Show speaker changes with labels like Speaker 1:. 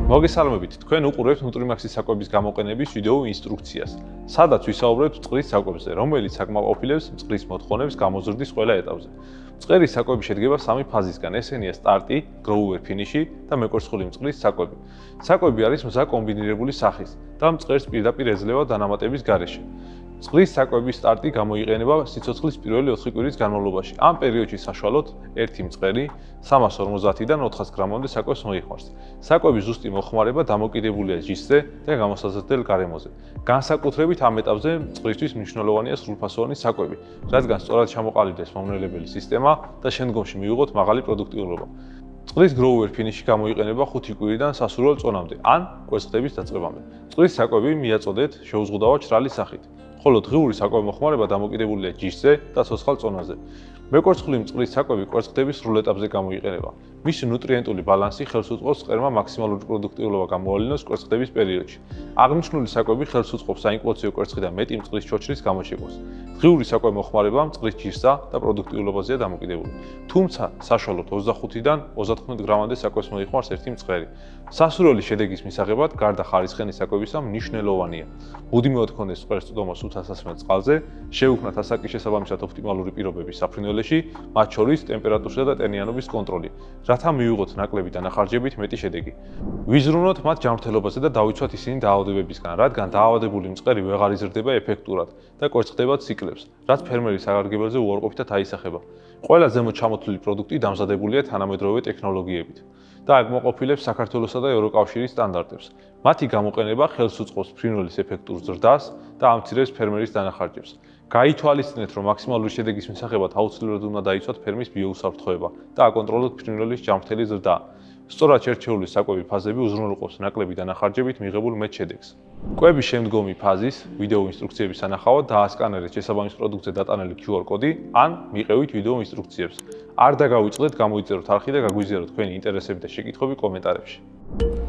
Speaker 1: მოგესალმებით, თქვენ უყურებთ NutriMax-ის საკვების გამოყენების ვიდეო ინსტრუქციას, სადაც ვისაუბრებთ წყლის საკვებზე, რომელიც საკმაყოფილებს წყლის მოთხოვნებს გამოზრდის ყველა ეტაპზე. წყლის საკვები შედგება სამი ფაზისგან, ესენია სტარტი, grower finish-ი და მეკვერცხული წყლის საკვები. საკვები არის მზა კომბინირებული სახის და მწყერს პირდაპირ ეძლევა დანამატების გარეშე. წყლის საკვების სტარტი გამოიყენება სიცოცხლის პირველი 4 კვირის განმავლობაში. ამ პერიოდში საშუალოდ ერთი მწყერი 350-დან 400 გრამამდე საკვებს მოიხმარს. საკვების ზუსტი მოხმარება დამოკიდებულია ჯიშზე და გამოსაზრდელ გარემოზე. განსაკუთრებით ამ ეტაპზე მწყრისთვის მნიშვნელოვანია სრულფასოვანი საკვები, რადგან სწორად ჩამოყალიბდეს მომნელებელი სისტემა და შემდგომში მივიღოთ მაღალი პროდუქტიულობა. წყლის grower finish-ი გამოიყენება 5 კვირიდან სასურველ წონამდე ან კვერცხდების დაწყებამდე. წყლის საკვები მიაწოდეთ შეუზღუდავად ჭრალი სახით. ხოლო დღიური საკვები მოხმარება დამოკიდებულია ჯიშზე და ცოცხალ წონაზე. მეკვერცხული წყლის საკვები კვერცხდების სრულ ეტაპზე გამოიყენება. მისი ნუტრიენტული ბალანსი ხელს უწყობს მწყერმა მაქსიმალური პროდუქტიულობა გამოავლინოს კვერცხდების პერიოდში. აღნიშნული საკვები ხელს უწყობს საინკლუზიო კვერცხიდან მეტი მწყრის ჩოჩრის გამოჩეკოს. დღიური საკვები მოხმარება მწყრის ჯიშსა და პროდუქტიულობაზეა დამოკიდებული. თუმცა საშუალოდ 25-დან 30 გრამამდე საკვებს მოიხმარს ერთი მწყერი. სასურველი შედეგის მისაღებად გარდა ხარისხენი საკვებისა მნიშვნელოვანია. მუდმივად ჰქონდეს მწყერს წვდომა სულ 111 წყალზე, შეუქმნათ ასაკის შესაბამისად ოპტიმალური პირობები საფრინველეში, მათ შორის ტემპერატურისა და ტენიანობის კონტროლი, რათა მივიღოთ ნაკლები დანახარჯებით მეტი შედეგი. ვიზრუნოთ მათ ჯანმრთელობაზე და დავიცვათ ისინი დაავადებებისგან, რადგან დაავადებული მწყერი ვეღარ იზრდება ეფექტურად და კვერცხდება ციკლებს, რაც ფერმერის საგანგებელზე უარყოფითად აისახება. ყველა ზემოთ ჩამოთვლილი პროდუქტი დამზადებულია თანამედროვე ტექნოლოგიებით და აკმაყოფილებს საქართველოსა და ევროკავშირის სტანდარტებს. მათი გამოყენება ხელს უწყობს ფრინველის ეფექტურ ზრდას და ამცირებს ფერმერის დანახარჯებს. გაითვალისწინეთ, რომ მაქსიმალური შედეგის მისაღებად აუცილებლად უნდა დაიცვათ ფერმის ბიოუსაფრთხოება და აკონტროლოთ ფრინველის ჯანმრთელი ზრდა. სწორად შერჩეული საკვები ფაზები უზრუნველყოფს ნაკლები დანახარჯებით მიღებულ მეტ შედეგს. კვების შემდგომი ფაზის ვიდეო ინსტრუქციების სანახავად დაასკანერეთ შესაბამის პროდუქტზე დატანილი QR კოდი ან მიყევით ვიდეო ინსტრუქციებს. არ დაგავიწყდეთ, გამოიწეროთ არხი და გაგვიზიაროთ თქვენი ინტერესები და შეკითხვები კომენტარებში.